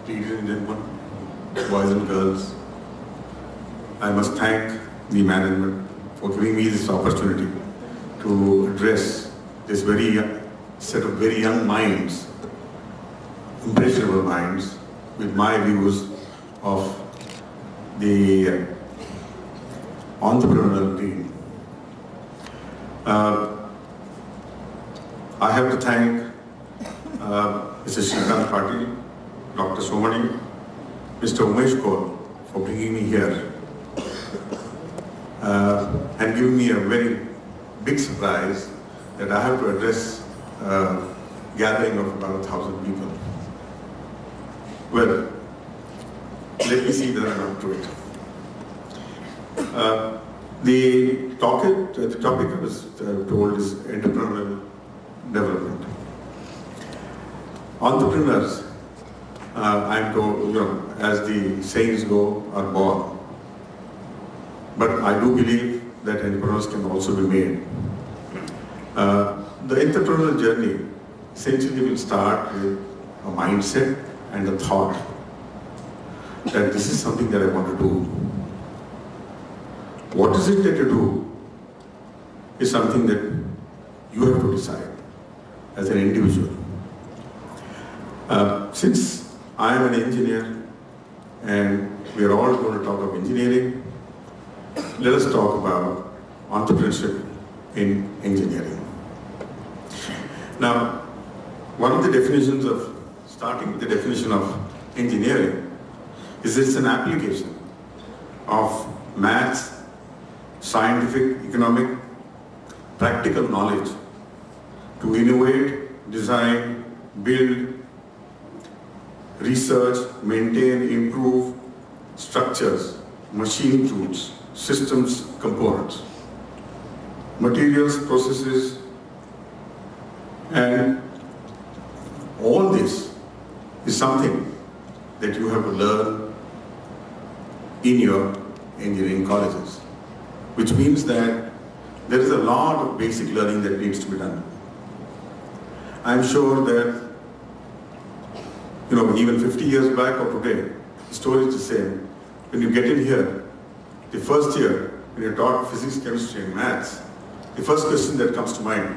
ladies and gentlemen, boys and girls, I must thank the management for giving me this opportunity to address this set of very young minds, impressionable minds, with my views of the entrepreneurial dream. I have to thank Mr. Shrikant Patil, Dr. Somani, Mr. Umesh Kaur for bringing me here and giving me a very big surprise that I have to address a gathering of about 1,000 people. Well, let me see that I'm up to it. The topic I was told is entrepreneurial development. Entrepreneurs, I'm told, as the sayings go, are born. But I do believe that entrepreneurs can also be made. The entrepreneurial journey essentially will start with a mindset and a thought that this is something that I want to do. What is it that you do is something that you have to decide as an individual. Since I am an engineer and we are all going to talk of engineering, let us talk about entrepreneurship in engineering. Now, one of the definitions of, starting with the definition of engineering, is it's an application of maths, scientific, economic, practical knowledge to innovate, design, build, research, maintain, improve structures, machine tools, systems, components, materials, processes, and all this is something that you have to learn in your engineering colleges, which means that there is a lot of basic learning that needs to be done. I'm sure that even 50 years back or today, the story is the same. When you get in here, the first year, when you're taught physics, chemistry, and maths, the first question that comes to mind,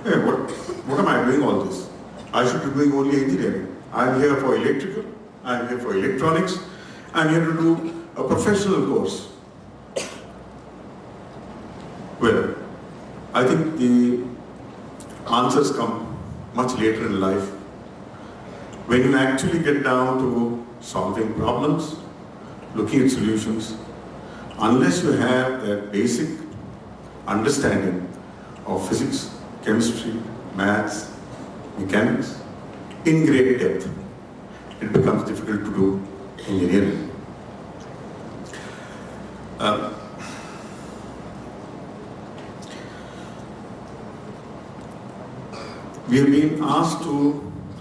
hey, what am I doing all this? I should be doing only engineering. I'm here for electrical, I'm here for electronics, I'm here to do a professional course. Well, I think the answers come much later in life. When you actually get down to solving problems, looking at solutions, unless you have that basic understanding of physics, chemistry, maths, mechanics, in great depth, it becomes difficult to do engineering.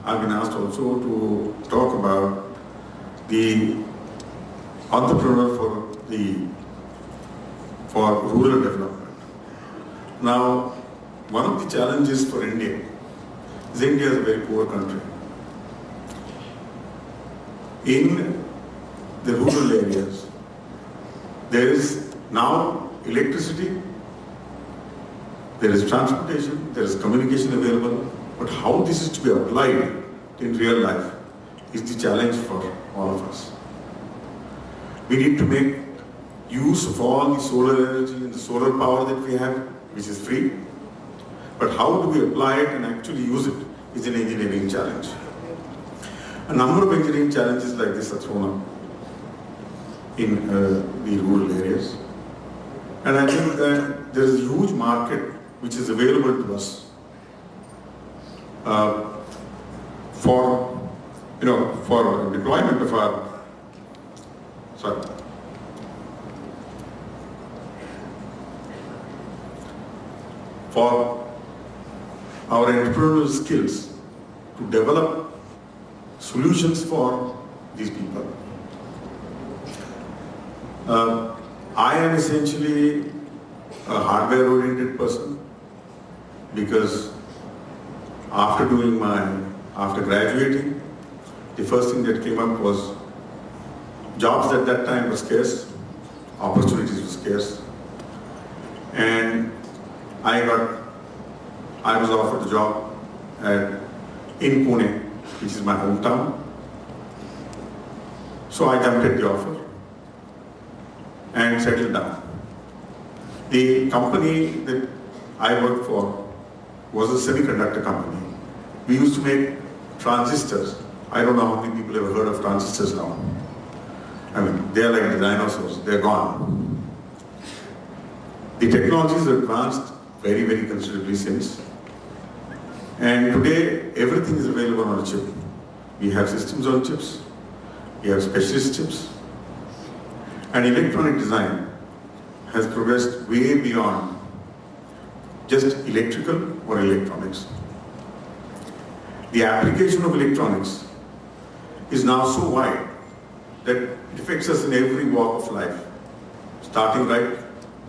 I've been asked also to talk about the entrepreneur for rural development. Now, one of the challenges for India is India is a very poor country. In the rural areas, there is now electricity, there is transportation, there is communication available, but how this is to be applied in real life is the challenge for all of us. We need to make use of all the solar energy and the solar power that we have, which is free, but how do we apply it and actually use it is an engineering challenge. A number of engineering challenges like this are thrown up in the rural areas. And I think that there is a huge market which is available to us for deployment of for our entrepreneurial skills to develop solutions for these people. I am essentially a hardware-oriented person because after graduating, the first thing that came up was jobs at that time were scarce, opportunities were scarce, and I was offered a job in Pune, which is my hometown. So I jumped at the offer and settled down. The company that I worked for was a semiconductor company. We used to make transistors. I don't know how many people have heard of transistors now. I mean, they're like the dinosaurs, they're gone. The technologies have advanced very, very considerably since. And today, everything is available on a chip. We have systems on chips, we have specialist chips, and electronic design has progressed way beyond just electrical or electronics. The application of electronics is now so wide that it affects us in every walk of life, starting right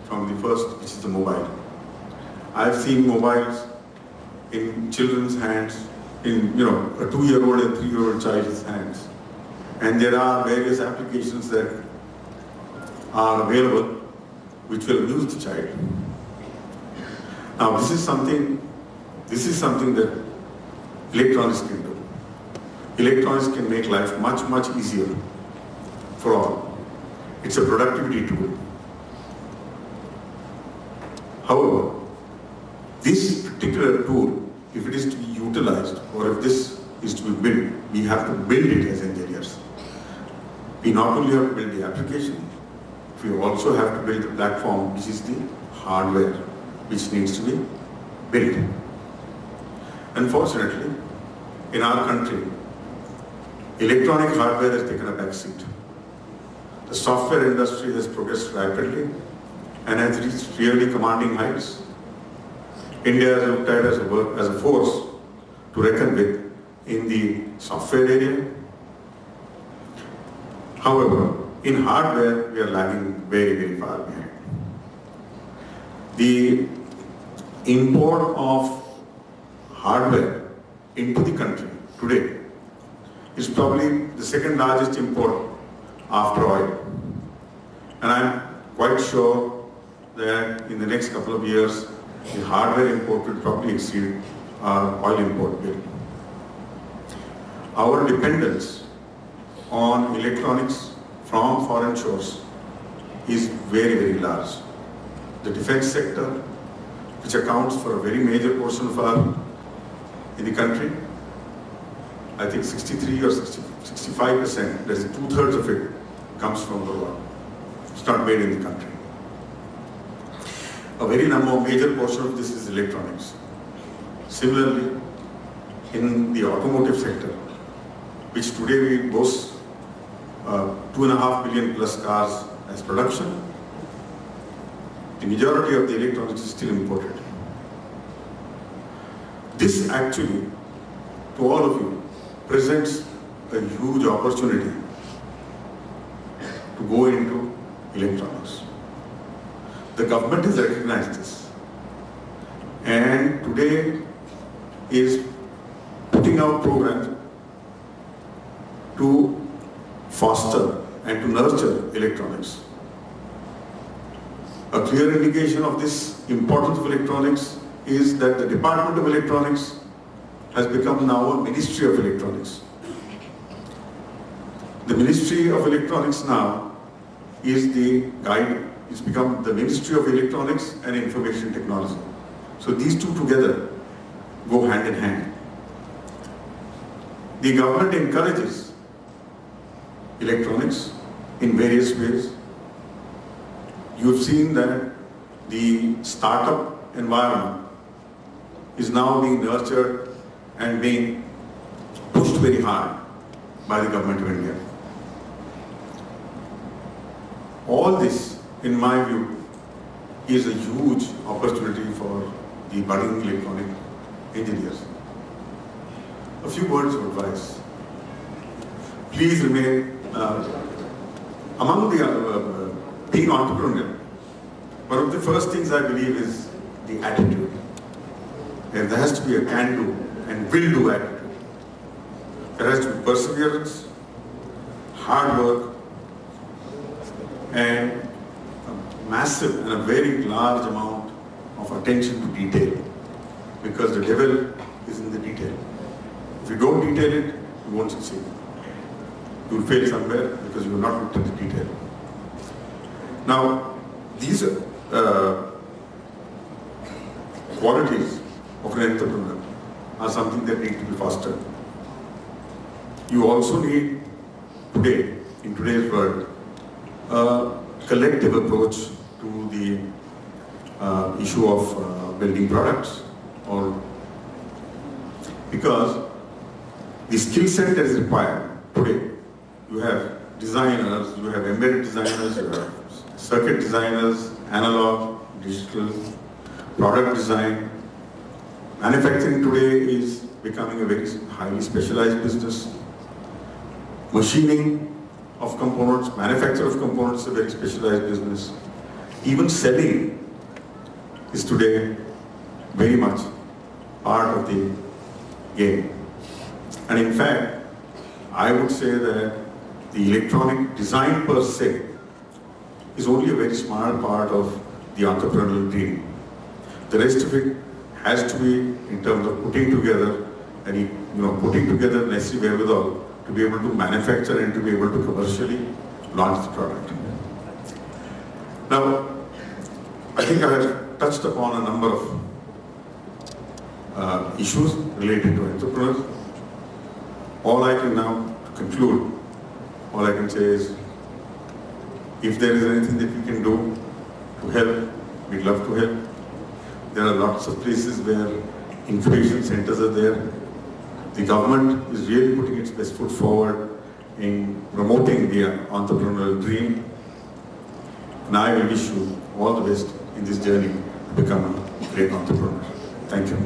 from the first, which is the mobile. I've seen mobiles in children's hands, in a 2-year-old and 3-year-old child's hands. And there are various applications that are available which will amuse the child. Now this is something that electronics can do. Electronics can make life much, much easier for all. It's a productivity tool. However, this particular tool, if it is to be utilized or if this is to be built, we have to build it as engineers. We not only have to build the application, we also have to build the platform, which is the hardware, which needs to be built. Unfortunately, in our country, electronic hardware has taken a back seat. The software industry has progressed rapidly and has reached really commanding heights. India is looked at as a force to reckon with in the software area. However, in hardware, we are lagging very, very far behind. The import of hardware into the country today is probably the second largest import after oil. And I'm quite sure that in the next couple of years, the hardware import will probably exceed our oil import bill. Our dependence on electronics from foreign shores is very, very large. The defense sector, which accounts for a very major portion of our in the country, I think 63 or 65%, that is 2/3 of it, comes from the world. It's not made in the country. A very major portion of this is electronics. Similarly, in the automotive sector, which today we boast 2.5 million plus cars as production, the majority of the electronics is still imported. This actually, to all of you, presents a huge opportunity to go into electronics. The government has recognized this and today is putting out programs to foster and to nurture electronics. A clear indication of this importance of electronics is that the Department of Electronics has become now a Ministry of Electronics. The Ministry of Electronics now is the guide, it's become the Ministry of Electronics and Information Technology. So these two together go hand in hand. The government encourages electronics in various ways. You've seen that the startup environment is now being nurtured and being pushed very hard by the government of India. All this, in my view, is a huge opportunity for the budding electronic engineers. A few words of advice. Please remain among the being entrepreneurial. One of the first things I believe is the attitude. And there has to be a can-do and will-do attitude. There has to be perseverance, hard work, and a massive and a very large amount of attention to detail, because the devil is in the detail. If you don't detail it, you won't succeed. You will fail somewhere because you have not looked at the detail. Now, these qualities of an entrepreneur are something that need to be fostered. You also need today, in today's world, a collective approach to the issue of building products, or because the skill set that is required today, you have designers, you have embedded designers, you have circuit designers, analog, digital, product design. Manufacturing today is becoming a very highly specialized business. Machining of components, manufacture of components is a very specialized business. Even selling is today very much part of the game. And in fact, I would say that the electronic design per se is only a very small part of the entrepreneurial dream. The rest of it has to be in terms of putting together and putting together necessary wherewithal to be able to manufacture and to be able to commercially launch the product. Now, I think I have touched upon a number of issues related to entrepreneurs. All I can now conclude, all I can say is, if there is anything that we can do to help, we'd love to help. There are lots of places where incubation centers are there. The government is really putting its best foot forward in promoting the entrepreneurial dream. And I will wish you all the best in this journey to become a great entrepreneur. Thank you.